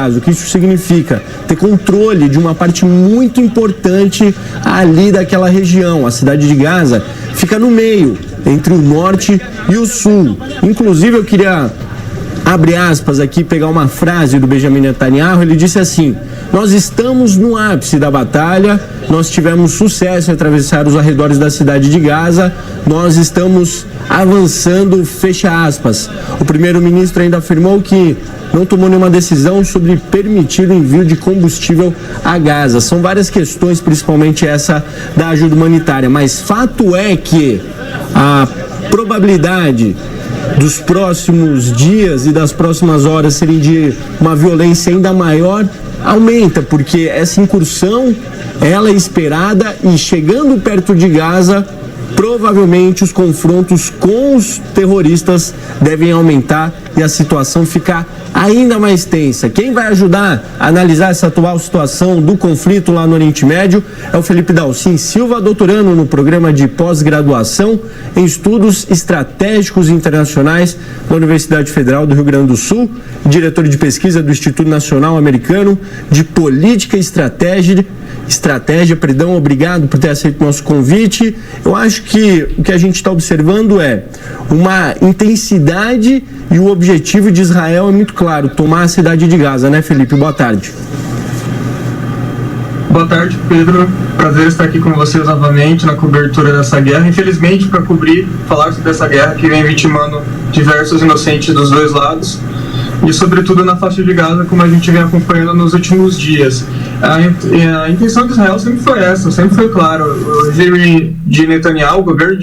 O que isso significa? Ter controle de uma parte muito importante ali daquela região. A cidade de Gaza fica no meio, entre o norte e o sul. Inclusive, eu queria abre aspas aqui, pegar uma frase do Benjamin Netanyahu. Ele disse assim: nós estamos no ápice da batalha, nós tivemos sucesso em atravessar os arredores da cidade de Gaza, nós estamos avançando, fecha aspas. O primeiro-ministro ainda afirmou que não tomou nenhuma decisão sobre permitir o envio de combustível a Gaza. São várias questões, principalmente essa da ajuda humanitária, mas fato é que a probabilidade dos próximos dias e das próximas horas serem de uma violência ainda maior aumenta, porque essa incursão, ela é esperada, e chegando perto de Gaza, provavelmente os confrontos com os terroristas devem aumentar e a situação ficar ainda mais tensa. Quem vai ajudar a analisar essa atual situação do conflito lá no Oriente Médio é o Felipe Dalcin Silva, doutorando no programa de pós-graduação em estudos estratégicos internacionais da Universidade Federal do Rio Grande do Sul, diretor de pesquisa do Instituto Nacional Americano de Política e Estratégia. Obrigado por ter aceito o nosso convite. Eu acho que o que a gente está observando é uma intensidade, e o objetivo de Israel é muito claro: tomar a cidade de Gaza, né, Felipe? Boa tarde. Boa tarde, Pedro. Prazer estar aqui com vocês novamente na cobertura dessa guerra. Infelizmente, para falar sobre essa guerra que vem vitimando diversos inocentes dos dois lados, e sobretudo na faixa de Gaza, como a gente vem acompanhando nos últimos dias. A intenção de Israel sempre foi essa, sempre foi claro. O regime de Netanyahu, o governo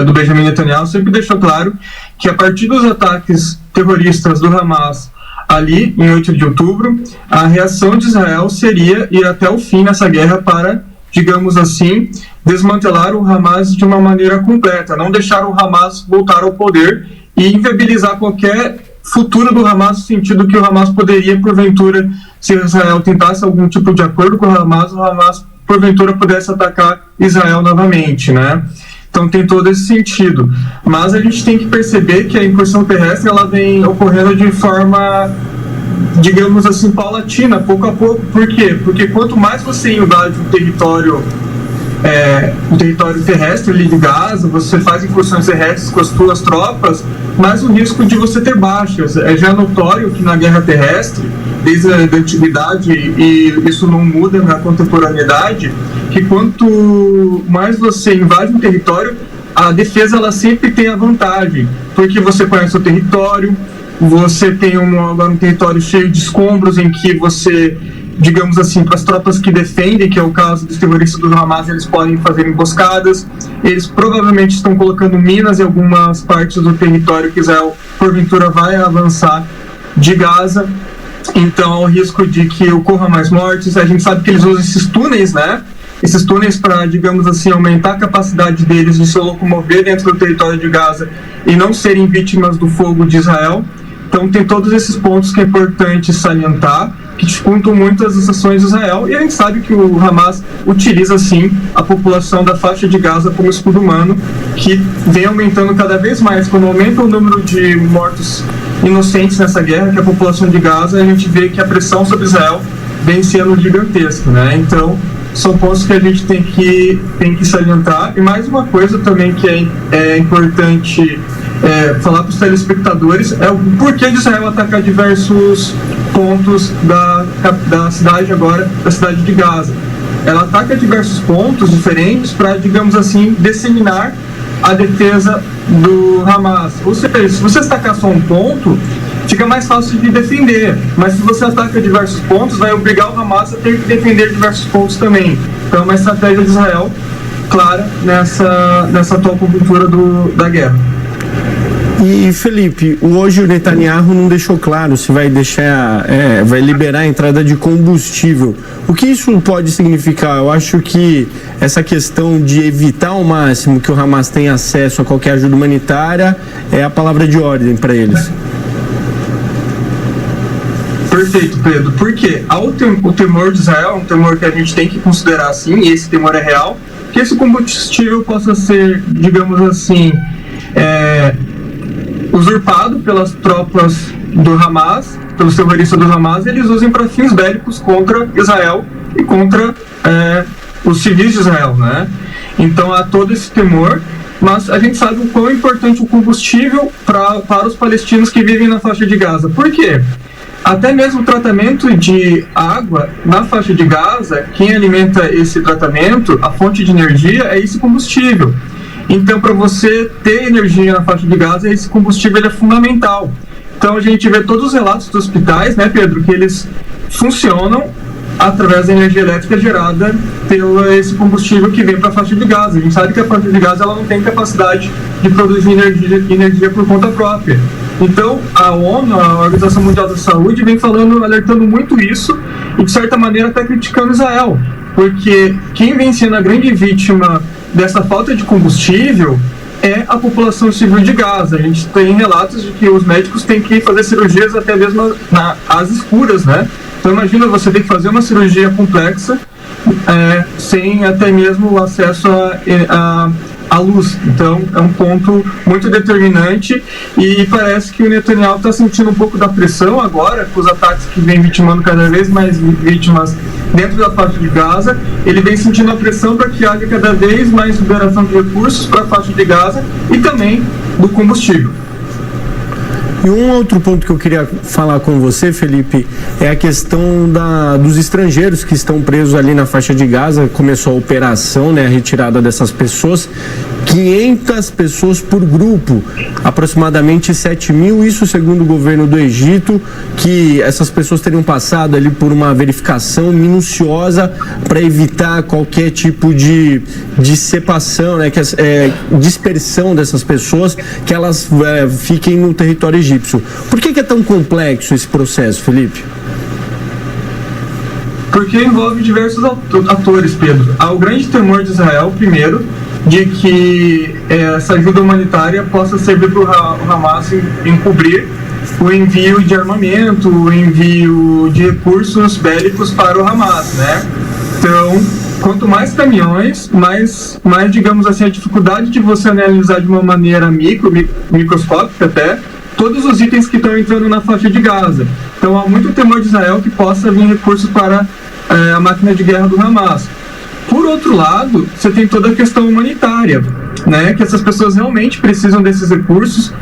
do Benjamin Netanyahu, sempre deixou claro que a partir dos ataques terroristas do Hamas ali em 8 de outubro, a reação de Israel seria ir até o fim nessa guerra para, digamos assim, desmantelar o Hamas de uma maneira completa, não deixar o Hamas voltar ao poder e inviabilizar qualquer futuro do Hamas, no sentido que o Hamas poderia, porventura, se Israel tentasse algum tipo de acordo com o Hamas, porventura, pudesse atacar Israel novamente, né? Então tem todo esse sentido. Mas a gente tem que perceber que a incursão terrestre, ela vem ocorrendo de forma, digamos assim, paulatina, pouco a pouco. Por quê? Porque quanto mais você invade um território terrestre ali de Gaza, você faz incursões terrestres com as suas tropas, mais o risco de você ter baixas. É já notório que na guerra terrestre, desde a antiguidade, e isso não muda na contemporaneidade, que quanto mais você invade um território, a defesa ela sempre tem a vantagem, porque você conhece o território, você tem agora um território cheio de escombros em que você, digamos assim, para as tropas que defendem, que é o caso dos terroristas do Hamas, eles podem fazer emboscadas, eles provavelmente estão colocando minas em algumas partes do território que Israel, porventura, vai avançar de Gaza. Então, há o risco de que ocorra mais mortes. A gente sabe que eles usam esses túneis, né? Esses túneis para, digamos assim, aumentar a capacidade deles de se locomover dentro do território de Gaza e não serem vítimas do fogo de Israel. Então, tem todos esses pontos que é importante salientar, que dificultam muito as ações de Israel, e a gente sabe que o Hamas utiliza, sim, a população da faixa de Gaza como escudo humano, que vem aumentando cada vez mais. Quando aumenta o número de mortos inocentes nessa guerra, que é a população de Gaza, a gente vê que a pressão sobre Israel vem sendo gigantesca, né? Então, são pontos que a gente tem que salientar. E mais uma coisa também que é importante falar para os telespectadores é o porquê de Israel atacar diversos pontos da cidade agora, da cidade de Gaza. Ela ataca diversos pontos diferentes para, digamos assim, disseminar a defesa do Hamas. Ou seja, se você atacar só um ponto, fica mais fácil de defender, mas se você ataca diversos pontos, vai obrigar o Hamas a ter que defender diversos pontos também. Então é uma estratégia de Israel clara nessa atual conjuntura da guerra. E Felipe, hoje o Netanyahu não deixou claro se vai vai liberar a entrada de combustível. O que isso pode significar? Eu acho que essa questão de evitar ao máximo que o Hamas tenha acesso a qualquer ajuda humanitária é a palavra de ordem para eles. Perfeito, Pedro. Porque o temor de Israel é um temor que a gente tem que considerar assim, e esse temor é real, que esse combustível possa ser, digamos assim, usurpado pelas tropas do Hamas, pelos terroristas do Hamas, eles usem para fins bélicos contra Israel e contra os civis de Israel, né? Então há todo esse temor, mas a gente sabe o quão importante o combustível para os palestinos que vivem na faixa de Gaza. Por quê? Até mesmo o tratamento de água na faixa de Gaza, quem alimenta esse tratamento, a fonte de energia, é esse combustível. Então, para você ter energia na faixa de Gaza, esse combustível é fundamental. Então, a gente vê todos os relatos dos hospitais, né, Pedro, que eles funcionam através da energia elétrica gerada pelo esse combustível que vem para a faixa de Gaza. A gente sabe que a faixa de Gaza ela não tem capacidade de produzir energia por conta própria. Então, a ONU, a Organização Mundial da Saúde, vem alertando muito isso e, de certa maneira, até criticando Israel, porque quem vem sendo a grande vítima dessa falta de combustível é a população civil de Gaza. A gente tem relatos de que os médicos têm que fazer cirurgias até mesmo às escuras, né? Então, imagina você ter que fazer uma cirurgia complexa sem até mesmo o acesso à luz. Então, é um ponto muito determinante e parece que o Netanyahu está sentindo um pouco da pressão agora, com os ataques que vem vitimando cada vez mais vítimas dentro da faixa de Gaza. Ele vem sentindo a pressão para que haja cada vez mais liberação de recursos para a faixa de Gaza e também do combustível. E um outro ponto que eu queria falar com você, Felipe, é a questão dos estrangeiros que estão presos ali na faixa de Gaza. Começou a operação, né, a retirada dessas pessoas, 500 pessoas por grupo, aproximadamente 7 mil, isso segundo o governo do Egito, que essas pessoas teriam passado ali por uma verificação minuciosa para evitar qualquer tipo de dissipação, né, dispersão dessas pessoas, que elas fiquem no território egípcio. Por que é tão complexo esse processo, Felipe? Porque envolve diversos atores, Pedro. Há o grande temor de Israel, primeiro, de que essa ajuda humanitária possa servir para o Hamas encobrir o envio de armamento, o envio de recursos bélicos para o Hamas, né? Então, quanto mais caminhões, mais digamos assim, a dificuldade de você analisar de uma maneira microscópica até, todos os itens que estão entrando na faixa de Gaza. Então há muito temor de Israel que possa vir recursos para a máquina de guerra do Hamas. Por outro lado, você tem toda a questão humanitária, né, que essas pessoas realmente precisam desses recursos.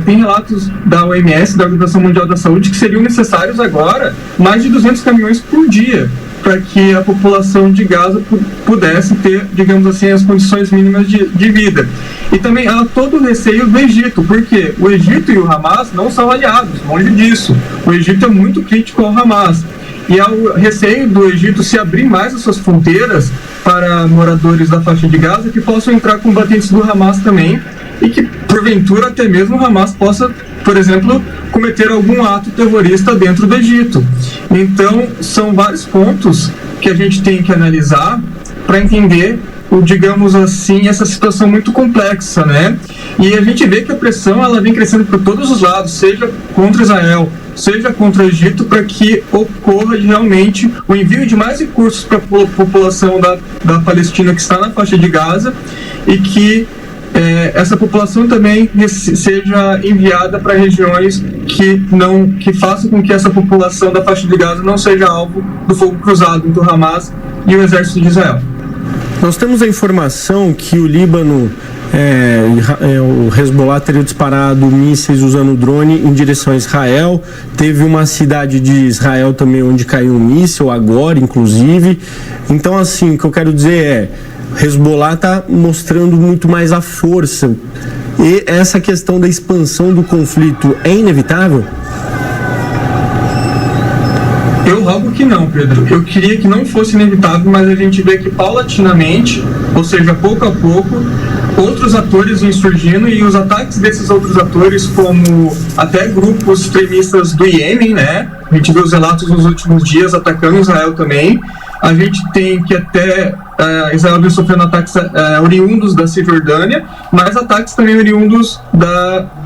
Tem relatos da OMS, da Organização Mundial da Saúde, que seriam necessários agora mais de 200 caminhões por dia para que a população de Gaza pudesse ter, digamos assim, as condições mínimas de vida. E também há todo o receio do Egito, porque o Egito e o Hamas não são aliados, longe disso. O Egito é muito crítico ao Hamas. E há o receio do Egito se abrir mais as suas fronteiras para moradores da faixa de Gaza que possam entrar combatentes do Hamas também e que, porventura, até mesmo o Hamas possa, por exemplo, cometer algum ato terrorista dentro do Egito. Então, são vários pontos que a gente tem que analisar para entender, digamos assim, essa situação muito complexa, né? E a gente vê que a pressão ela vem crescendo por todos os lados, seja contra Israel, seja contra o Egito, para que ocorra realmente o envio de mais recursos para a população da Palestina que está na faixa de Gaza e que essa população também seja enviada para regiões que façam com que essa população da faixa de Gaza não seja alvo do fogo cruzado entre o Hamas e o exército de Israel. Nós temos a informação que o Líbano, o Hezbollah teria disparado mísseis usando drone em direção a Israel. Teve uma cidade de Israel também onde caiu um míssil agora, inclusive. Então, assim, o que eu quero dizer é, Hezbollah está mostrando muito mais a força. E essa questão da expansão do conflito é inevitável? Eu rogo que não, Pedro. Eu queria que não fosse inevitável, mas a gente vê que paulatinamente, ou seja, pouco a pouco, outros atores vêm surgindo e os ataques desses outros atores, como até grupos extremistas do Iêmen, né? A gente viu os relatos nos últimos dias atacando Israel também. A gente tem que até Israel vem sofrendo ataques oriundos da Cisjordânia, mas ataques também oriundos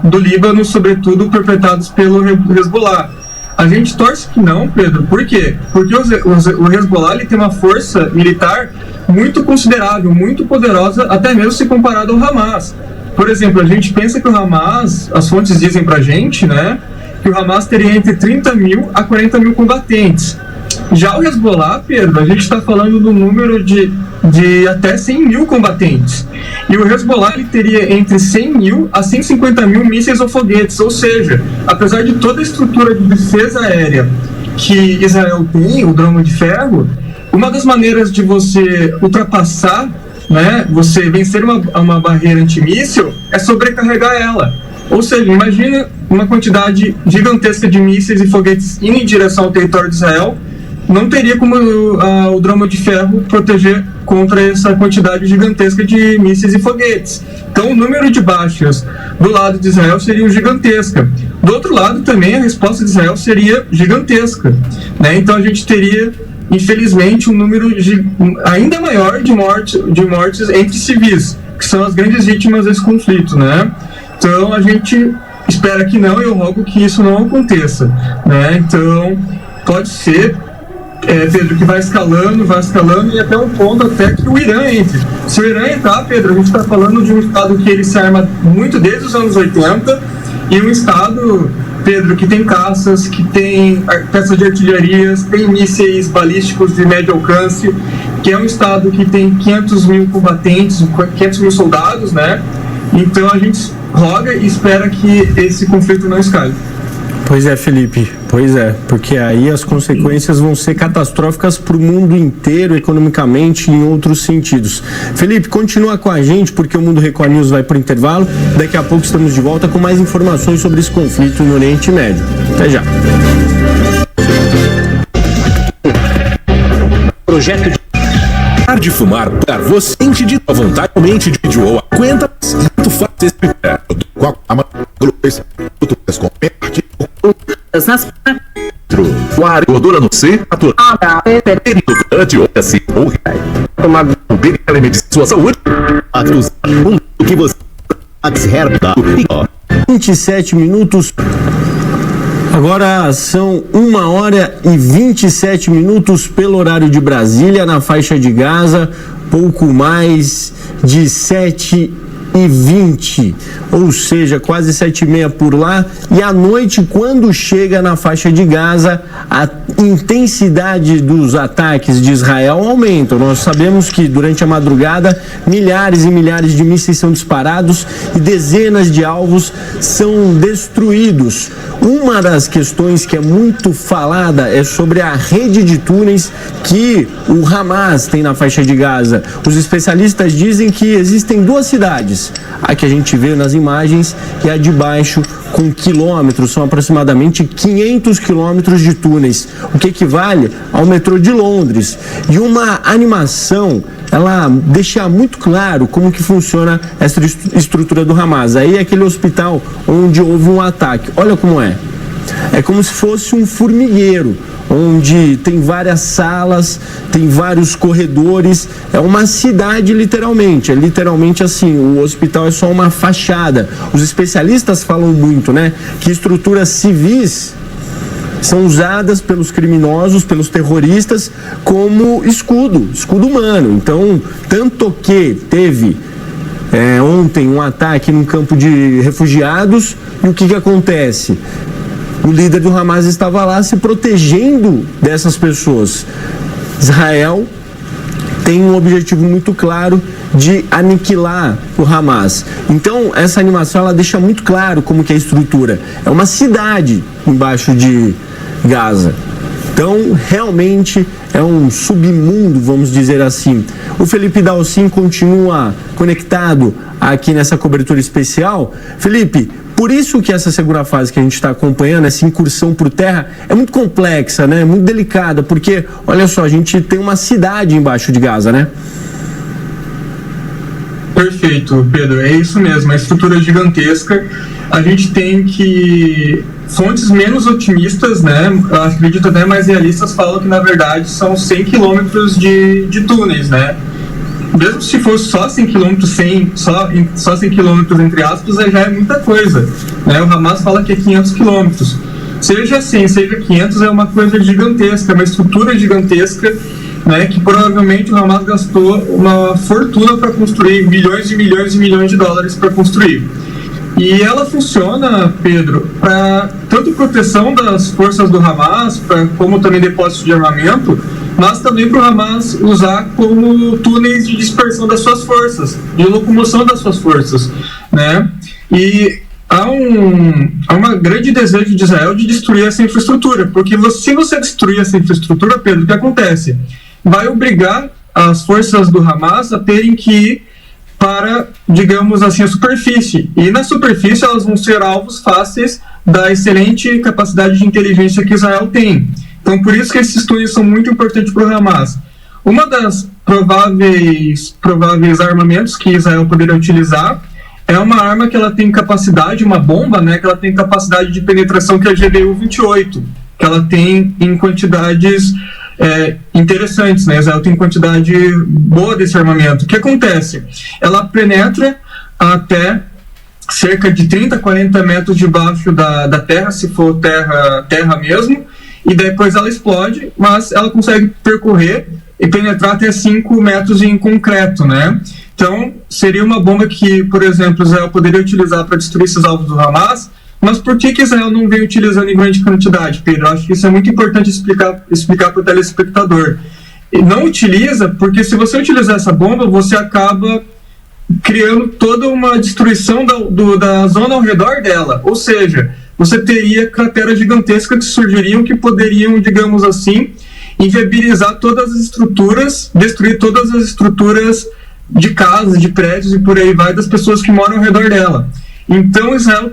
do Líbano, sobretudo perpetrados pelo Hezbollah. A gente torce que não, Pedro. Por quê? Porque o Hezbollah ele tem uma força militar muito considerável, muito poderosa, até mesmo se comparado ao Hamas. Por exemplo, a gente pensa que o Hamas, as fontes dizem pra gente, né, que o Hamas teria entre 30 mil a 40 mil combatentes. Já o Hezbollah, Pedro, a gente está falando do número de até 100 mil combatentes. E o Hezbollah ele teria entre 100 mil a 150 mil mísseis ou foguetes. Ou seja, apesar de toda a estrutura de defesa aérea que Israel tem, o Drama de Ferro, uma das maneiras de você ultrapassar, né, você vencer uma barreira antimíssil é sobrecarregar ela. Ou seja, imagina uma quantidade gigantesca de mísseis e foguetes indo em direção ao território de Israel, não teria como o Drama de Ferro proteger contra essa quantidade gigantesca de mísseis e foguetes. Então o número de baixas do lado de Israel seria gigantesca. Do outro lado também a resposta de Israel seria gigantesca, né? Então a gente teria, infelizmente, um número ainda maior de mortes entre civis, que são as grandes vítimas desse conflito, né? Então a gente espera que não, e eu rogo que isso não aconteça, né? Então pode ser, Pedro, que vai escalando e até um ponto até que o Irã entre. Se o Irã entrar, Pedro, a gente está falando de um estado que ele se arma muito desde os anos 80, e um estado, Pedro, que tem caças, que tem peças de artilharias, tem mísseis balísticos de médio alcance, que é um estado que tem 500 mil combatentes, 500 mil soldados, né? Então a gente roga e espera que esse conflito não escale. Pois é, Felipe, pois é, porque aí as consequências vão ser catastróficas para o mundo inteiro, economicamente e em outros sentidos. Felipe, continua com a gente, porque o Mundo Record News vai para o intervalo. Daqui a pouco estamos de volta com mais informações sobre esse conflito no Oriente Médio. Até já. Projeto de fumar para você sente de vontade mente de vídeo ou a conta muito fácil explicar qual a gordura no ser durante ou assim ou tomar um bem de sua saúde o que você 27 minutos. Agora são 1h27 pelo horário de Brasília, na faixa de Gaza, pouco mais de 7h20, ou seja, quase 7h30 por lá. E à noite, quando chega na faixa de Gaza, a intensidade dos ataques de Israel aumenta. Nós sabemos que durante a madrugada milhares e milhares de mísseis são disparados e dezenas de alvos são destruídos. Uma das questões que é muito falada é sobre a rede de túneis que o Hamas tem na faixa de Gaza. Os especialistas dizem que existem duas cidades, a que a gente vê nas imagens e a de baixo, com quilômetros, são aproximadamente 500 quilômetros de túneis, o que equivale ao metrô de Londres. E uma animação, ela deixa muito claro como que funciona essa estrutura do Hamas. Aí é aquele hospital onde houve um ataque. Olha como é. É como se fosse um formigueiro, onde tem várias salas, tem vários corredores. É uma cidade, literalmente. É literalmente assim, o hospital é só uma fachada. Os especialistas falam muito, né, que estruturas civis são usadas pelos criminosos, pelos terroristas, como escudo humano. Então, tanto que teve ontem um ataque num campo de refugiados, e o que acontece? O líder do Hamas estava lá se protegendo dessas pessoas. Israel tem um objetivo muito claro de aniquilar o Hamas. Então, essa animação ela deixa muito claro como que é a estrutura. É uma cidade embaixo de Gaza. Então, realmente é um submundo, vamos dizer assim. O Felipe Dalcin continua conectado aqui nessa cobertura especial. Felipe, por isso que essa segunda fase que a gente está acompanhando, essa incursão por terra, é muito complexa, né? Muito delicada, porque, olha só, a gente tem uma cidade embaixo de Gaza, né? Perfeito, Pedro, é isso mesmo, a estrutura é gigantesca. A gente tem que fontes menos otimistas, né, acredito até mais realistas, falam que na verdade são 100 quilômetros de túneis, né. Mesmo se fosse só 100 quilômetros, só 100 quilômetros entre aspas, já é muita coisa, né. O Hamas fala que é 500 quilômetros. Seja 100, seja 500, é uma coisa gigantesca, uma estrutura gigantesca, né, que provavelmente o Hamas gastou uma fortuna para construir, milhões e milhões e milhões de dólares para construir. E ela funciona, Pedro, para tanto proteção das forças do Hamas, como também depósitos de armamento, mas também para o Hamas usar como túneis de dispersão das suas forças, de locomoção das suas forças, né? E há um grande desejo de Israel de destruir essa infraestrutura, porque se você destruir essa infraestrutura, Pedro, o que acontece? Vai obrigar as forças do Hamas a terem que ir para, digamos assim, a superfície. E na superfície elas vão ser alvos fáceis da excelente capacidade de inteligência que Israel tem. Então, por isso que esses túneis são muito importantes para o Hamas. Uma das prováveis armamentos que Israel poderia utilizar é uma arma que ela tem capacidade, uma bomba, né, que ela tem capacidade de penetração, que é a GBU-28, que ela tem em quantidades interessantes, né? Israel tem quantidade boa desse armamento. O que acontece? Ela penetra até cerca de 30, 40 metros debaixo da terra, se for terra mesmo, e depois ela explode, mas ela consegue percorrer e penetrar até 5 metros em concreto, né? Então, seria uma bomba que, por exemplo, Israel poderia utilizar para destruir esses alvos do Hamas. Mas por que Israel não vem utilizando em grande quantidade, Pedro? Eu acho que isso é muito importante explicar para o telespectador. E não utiliza porque, se você utilizar essa bomba, você acaba criando toda uma destruição da zona ao redor dela. Ou seja, você teria crateras gigantescas que surgiriam, que poderiam, digamos assim, inviabilizar todas as estruturas, destruir todas as estruturas de casas, de prédios e por aí vai, das pessoas que moram ao redor dela. Então, Israel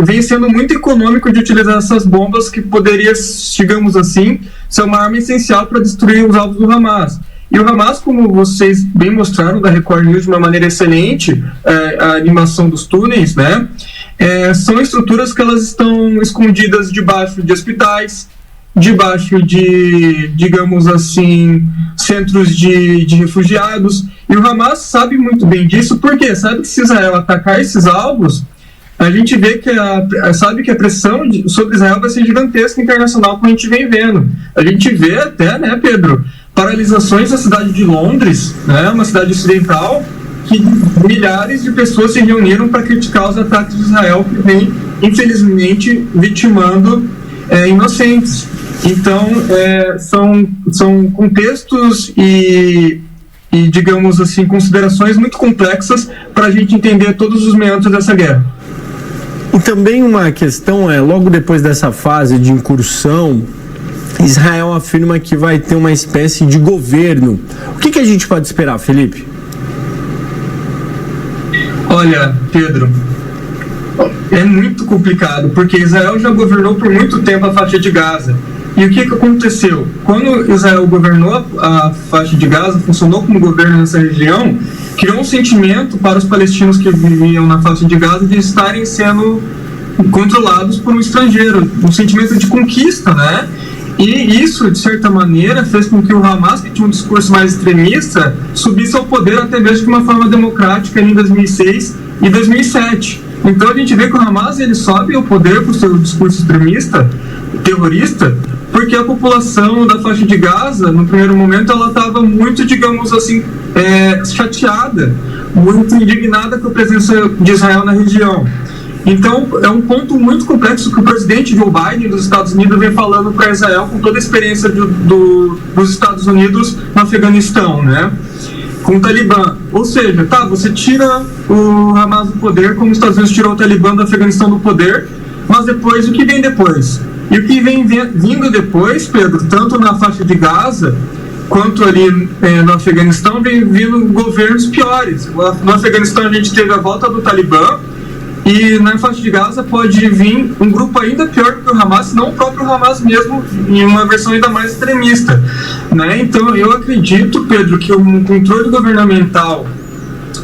vem sendo muito econômico de utilizar essas bombas, que poderia, digamos assim, ser uma arma essencial para destruir os alvos do Hamas. E o Hamas, como vocês bem mostraram da Record News de uma maneira excelente, a animação dos túneis, né? São estruturas que elas estão escondidas debaixo de hospitais, debaixo de, digamos assim, centros de refugiados. E o Hamas sabe muito bem disso, porque sabe que se Israel atacar esses alvos, a gente vê que sabe que a pressão sobre Israel vai ser gigantesca internacional, como a gente vem vendo. A gente vê até, né, Pedro, paralisações na cidade de Londres, né, uma cidade ocidental, que milhares de pessoas se reuniram para criticar os ataques de Israel, que vem, infelizmente, vitimando inocentes. Então, são contextos e, digamos assim, considerações muito complexas para a gente entender todos os meandros dessa guerra. E também uma questão logo depois dessa fase de incursão, Israel afirma que vai ter uma espécie de governo. O que a gente pode esperar, Felipe? Olha, Pedro, é muito complicado, porque Israel já governou por muito tempo a faixa de Gaza. E o que aconteceu? Quando Israel governou a faixa de Gaza, funcionou como governo nessa região, criou um sentimento para os palestinos que viviam na faixa de Gaza de estarem sendo controlados por um estrangeiro, um sentimento de conquista, né? E isso, de certa maneira, fez com que o Hamas, que tinha um discurso mais extremista, subisse ao poder até mesmo de uma forma democrática em 2006 e 2007. Então a gente vê que o Hamas ele sobe ao poder por seu discurso extremista, terrorista, porque a população da faixa de Gaza, no primeiro momento, ela estava muito, digamos assim, chateada, muito indignada com a presença de Israel na região. Então, é um ponto muito complexo que o presidente Joe Biden dos Estados Unidos vem falando para Israel, com toda a experiência dos Estados Unidos no Afeganistão, né? Com o Talibã. Ou seja, você tira o Hamas do poder, como os Estados Unidos tirou o Talibã do Afeganistão do poder, mas depois, o que vem depois? E o que vem vindo depois, Pedro, tanto na faixa de Gaza, quanto ali no Afeganistão, vem vindo governos piores. No Afeganistão a gente teve a volta do Talibã, e na faixa de Gaza pode vir um grupo ainda pior que o Hamas, se não o próprio Hamas mesmo, em uma versão ainda mais extremista, né? Então eu acredito, Pedro, que o controle governamental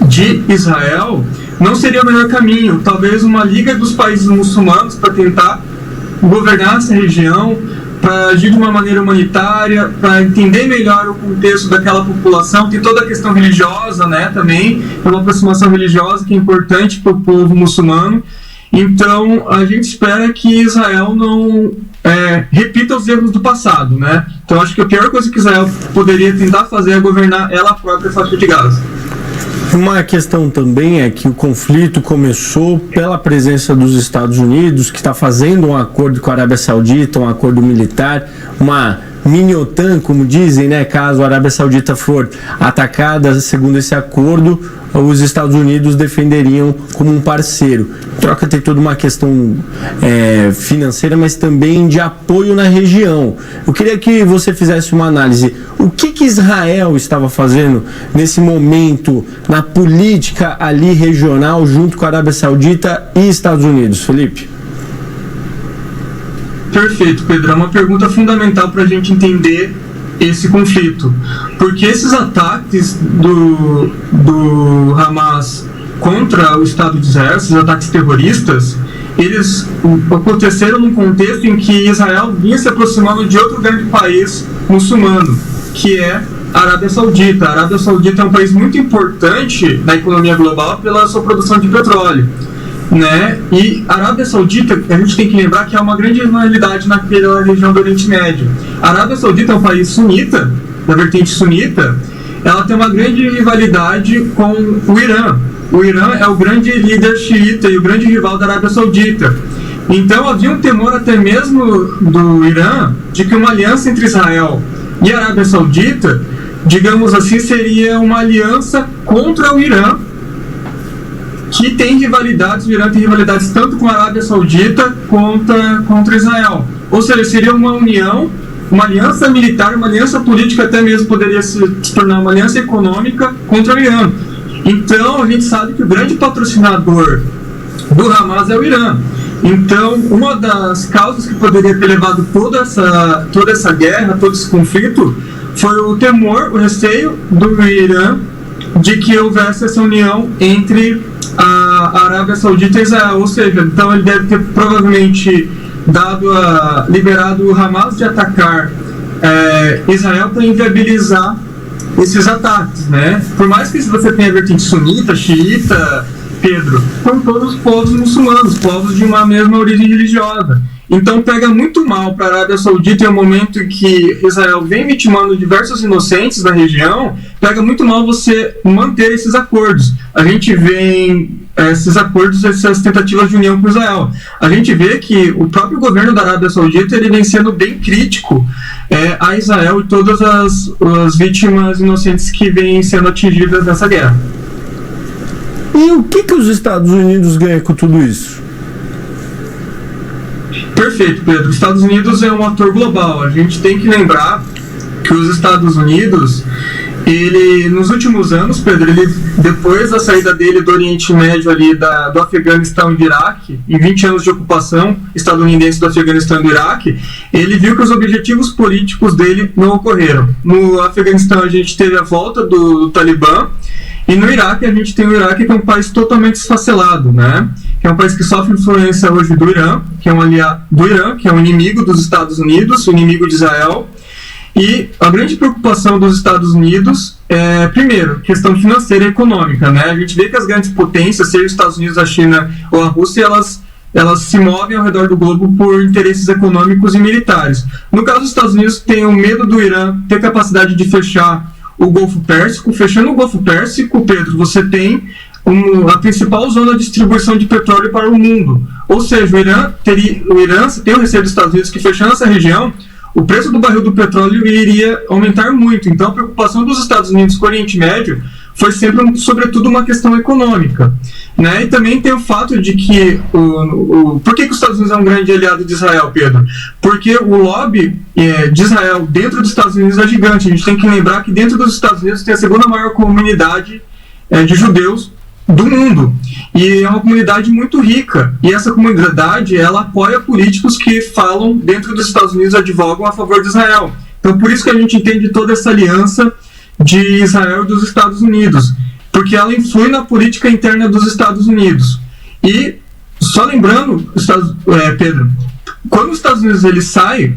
de Israel não seria o melhor caminho. Talvez uma liga dos países muçulmanos para tentar governar essa região, para agir de uma maneira humanitária, para entender melhor o contexto daquela população. Tem toda a questão religiosa, né, também, é uma aproximação religiosa que é importante para o povo muçulmano. Então, a gente espera que Israel não repita os erros do passado, né? Então, acho que a pior coisa que Israel poderia tentar fazer é governar ela própria a faixa de Gaza. Uma questão também é que o conflito começou pela presença dos Estados Unidos, que está fazendo um acordo com a Arábia Saudita, um acordo militar, uma mini-OTAN, como dizem, né? Caso a Arábia Saudita for atacada, segundo esse acordo, os Estados Unidos defenderiam como um parceiro. Troca tem toda uma questão financeira, mas também de apoio na região. Eu queria que você fizesse uma análise. O que Israel estava fazendo nesse momento na política ali regional junto com a Arábia Saudita e Estados Unidos, Felipe? Perfeito, Pedro. É uma pergunta fundamental para a gente entender esse conflito. Porque esses ataques do Hamas contra o Estado de Israel, esses ataques terroristas, eles aconteceram num contexto em que Israel vinha se aproximando de outro grande país muçulmano, que é a Arábia Saudita. A Arábia Saudita é um país muito importante na economia global pela sua produção de petróleo, né? E a Arábia Saudita, a gente tem que lembrar que é uma grande rivalidade naquela região do Oriente Médio. A Arábia Saudita é um país sunita, da vertente sunita. Ela tem uma grande rivalidade com o Irã. O Irã é o grande líder xiita e o grande rival da Arábia Saudita. Então havia um temor até mesmo do Irã de que uma aliança entre Israel e a Arábia Saudita, digamos assim, seria uma aliança contra o Irã, que tem rivalidades, o Irã tem rivalidades tanto com a Arábia Saudita contra Israel. Ou seja, seria uma união, uma aliança militar, uma aliança política, até mesmo poderia se tornar uma aliança econômica contra o Irã. Então, a gente sabe que o grande patrocinador do Hamas é o Irã. Então, uma das causas que poderia ter levado toda essa guerra, todo esse conflito, foi o temor, o receio do Irã de que houvesse essa união entre a Arábia Saudita e Israel. Ou seja, então ele deve ter provavelmente liberado o Hamas de atacar Israel para inviabilizar esses ataques, né? Por mais que você tenha a vertente sunita, xiita, Pedro, são todos povos muçulmanos, povos de uma mesma origem religiosa. Então pega muito mal para a Arábia Saudita em um momento em que Israel vem vitimando diversos inocentes na região, pega muito mal você manter esses acordos. A gente vê esses acordos, essas tentativas de união com Israel. A gente vê que o próprio governo da Arábia Saudita ele vem sendo bem crítico a Israel e todas as vítimas inocentes que vêm sendo atingidas nessa guerra. E o que os Estados Unidos ganham com tudo isso? Perfeito, Pedro. Os Estados Unidos é um ator global. A gente tem que lembrar que os Estados Unidos, ele, nos últimos anos, Pedro, ele, depois da saída dele do Oriente Médio, ali do Afeganistão e do Iraque, em 20 anos de ocupação estadunidense do Afeganistão e do Iraque, ele viu que os objetivos políticos dele não ocorreram. No Afeganistão a gente teve a volta do Talibã, e no Iraque a gente tem o Iraque, que é um país totalmente esfacelado, né? Que é um país que sofre influência hoje do Irã, que é um aliado do Irã, que é um inimigo dos Estados Unidos, um inimigo de Israel. E a grande preocupação dos Estados Unidos é, primeiro, questão financeira e econômica, né? A gente vê que as grandes potências, seja os Estados Unidos, a China ou a Rússia, elas se movem ao redor do globo por interesses econômicos e militares. No caso dos Estados Unidos, tem o medo do Irã ter capacidade de fechar o Golfo Pérsico. Fechando o Golfo Pérsico, Pedro, você tem a principal zona de distribuição de petróleo para o mundo. Ou seja, o Irã tem o receio dos Estados Unidos que, fechando essa região, o preço do barril do petróleo iria aumentar muito. Então, a preocupação dos Estados Unidos com o Oriente Médio foi sempre, sobretudo, uma questão econômica, né? E também tem o fato de que por que os Estados Unidos é um grande aliado de Israel, Pedro? Porque o lobby de Israel dentro dos Estados Unidos é gigante. A gente tem que lembrar que dentro dos Estados Unidos tem a segunda maior comunidade de judeus do mundo, e é uma comunidade muito rica, e essa comunidade ela apoia políticos que falam dentro dos Estados Unidos, advogam a favor de Israel. Então por isso que a gente entende toda essa aliança de Israel e dos Estados Unidos, porque ela influi na política interna dos Estados Unidos. E só lembrando, Pedro, quando os Estados Unidos ele sai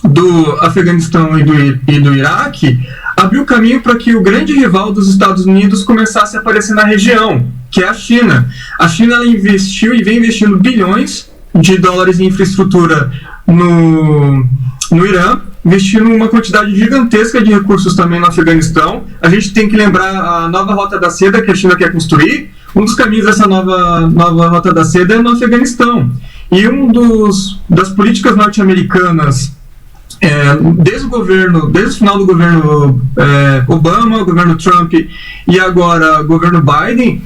do Afeganistão e do Iraque, abriu caminho para que o grande rival dos Estados Unidos começasse a aparecer na região, que é a China. A China ela investiu e vem investindo bilhões de dólares em infraestrutura no Irã, investindo uma quantidade gigantesca de recursos também no Afeganistão. A gente tem que lembrar a nova Rota da Seda que a China quer construir. Um dos caminhos dessa nova Rota da Seda é no Afeganistão. E das políticas norte-americanas, desde o final do governo Obama, governo Trump e agora governo Biden,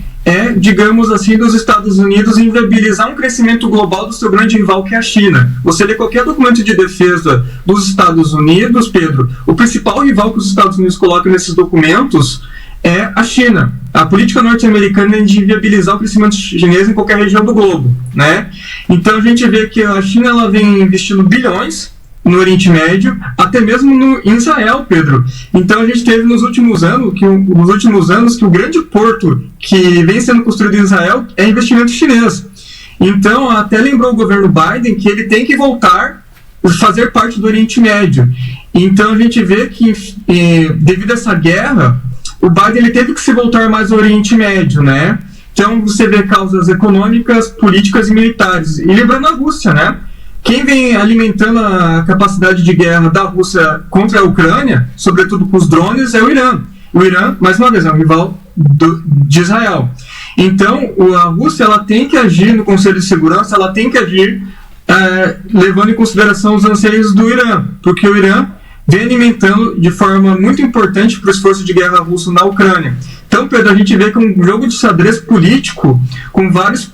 digamos assim, dos Estados Unidos inviabilizar um crescimento global do seu grande rival, que é a China. Você lê qualquer documento de defesa dos Estados Unidos, Pedro, o principal rival que os Estados Unidos colocam nesses documentos é a China. A política norte-americana é de inviabilizar o crescimento chinês em qualquer região do globo, né? Então a gente vê que a China ela vem investindo bilhões no Oriente Médio, até mesmo em Israel, Pedro. Então a gente teve nos últimos anos que o grande porto que vem sendo construído em Israel é investimento chinês. Então até lembrou o governo Biden que ele tem que voltar a fazer parte do Oriente Médio. Então a gente vê que devido a essa guerra, o Biden ele teve que se voltar mais ao Oriente Médio, né? Então você vê causas econômicas, políticas e militares. E lembrando a Rússia, né? Quem vem alimentando a capacidade de guerra da Rússia contra a Ucrânia, sobretudo com os drones, é o Irã. O Irã, mais uma vez, é um rival de Israel. Então, a Rússia ela tem que agir no Conselho de Segurança, ela tem que agir levando em consideração os anseios do Irã, porque o Irã vem alimentando de forma muito importante para o esforço de guerra russo na Ucrânia. Então, Pedro, a gente vê que é um jogo de xadrez político com vários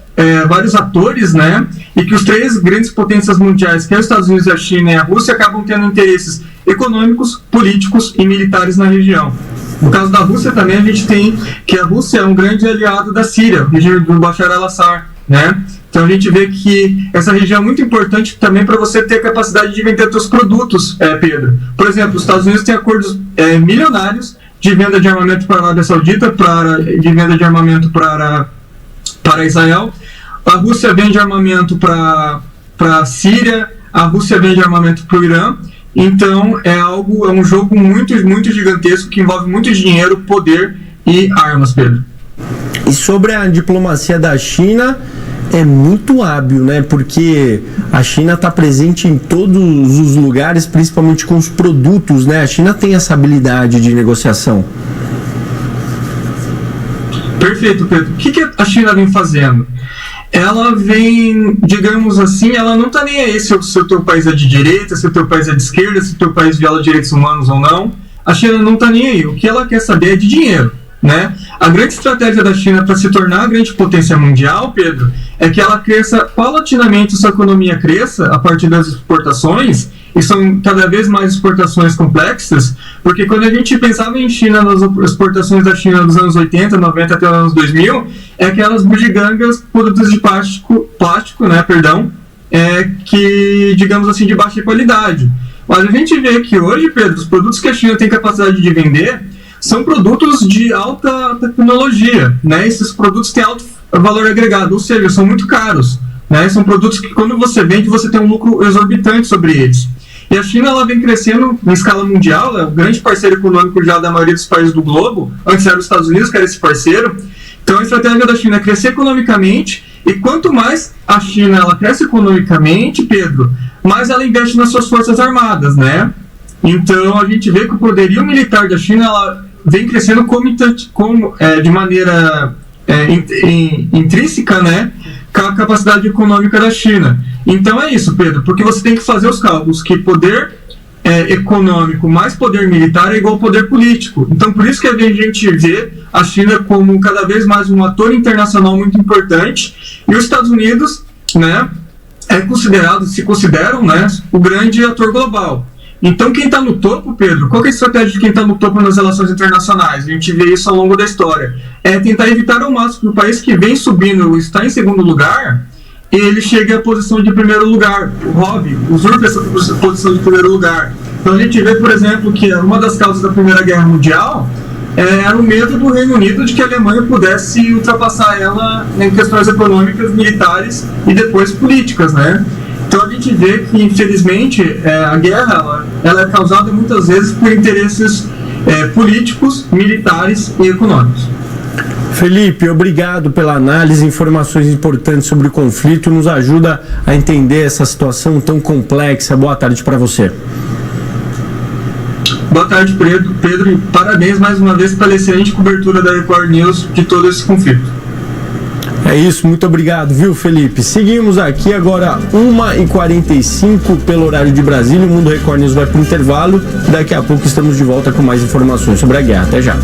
atores, né? E que os três grandes potências mundiais, que é os Estados Unidos, a China e a Rússia, acabam tendo interesses econômicos, políticos e militares na região. No caso da Rússia também a gente tem que a Rússia é um grande aliado da Síria, o regime do Bashar al-Assad, né? Então a gente vê que essa região é muito importante também para você ter a capacidade de vender seus produtos, Pedro. Por exemplo, os Estados Unidos têm acordos milionários de venda de armamento para a Arábia Saudita, de venda de armamento para Israel. A Rússia vende armamento para a Síria, a Rússia vende armamento para o Irã. Então é um jogo muito, muito gigantesco que envolve muito dinheiro, poder e armas, Pedro. E sobre a diplomacia da China, é muito hábil, né? Porque a China está presente em todos os lugares, principalmente com os produtos, né? A China tem essa habilidade de negociação. Perfeito, Pedro. O que a China vem fazendo? Ela vem, digamos assim, ela não está nem aí se o teu país é de direita, se o teu país é de esquerda, se o teu país viola direitos humanos ou não. A China não está nem aí. O que ela quer saber é de dinheiro, né? A grande estratégia da China para se tornar a grande potência mundial, Pedro, é que ela cresça paulatinamente, sua economia cresça a partir das exportações, e são cada vez mais exportações complexas, porque quando a gente pensava em China, nas exportações da China dos anos 80, 90 até os anos 2000, é aquelas bugigangas, produtos de plástico, né, que, digamos assim, de baixa qualidade. Mas a gente vê que hoje, Pedro, os produtos que a China tem capacidade de vender são produtos de alta tecnologia, né? Esses produtos têm alto valor agregado, ou seja, são muito caros, né? São produtos que quando você vende, você tem um lucro exorbitante sobre eles. E a China ela vem crescendo em escala mundial, é um grande parceiro econômico já da maioria dos países do globo. Antes era os Estados Unidos que era esse parceiro. Então a estratégia da China é crescer economicamente, e quanto mais a China ela cresce economicamente, Pedro, mais ela investe nas suas forças armadas, né? Então a gente vê que o poderio militar da China ela vem crescendo de maneira intrínseca, né, com a capacidade econômica da China. Então é isso, Pedro, porque você tem que fazer os cálculos que poder econômico mais poder militar é igual poder político. Então por isso que a gente vê a China como cada vez mais um ator internacional muito importante, e os Estados Unidos, né, se consideram, né, o grande ator global. Então quem está no topo, Pedro, qual é a estratégia de quem está no topo nas relações internacionais? A gente vê isso ao longo da história. É tentar evitar ao máximo que o país que vem subindo está em segundo lugar, ele chegue à posição de primeiro lugar, usurpa essa posição de primeiro lugar. Então a gente vê, por exemplo, que uma das causas da Primeira Guerra Mundial era o medo do Reino Unido de que a Alemanha pudesse ultrapassar ela em questões econômicas, militares e depois políticas, né? Então a gente vê que, infelizmente, a guerra ela é causada muitas vezes por interesses políticos, militares e econômicos. Felipe, obrigado pela análise, informações importantes sobre o conflito, nos ajuda a entender essa situação tão complexa. Boa tarde para você. Boa tarde, Pedro, e parabéns mais uma vez pela excelente cobertura da Record News de todo esse conflito. É isso, muito obrigado, viu, Felipe? Seguimos aqui agora 1h45 pelo horário de Brasília. O Mundo Record News vai para o intervalo. Daqui a pouco estamos de volta com mais informações sobre a guerra. Até já.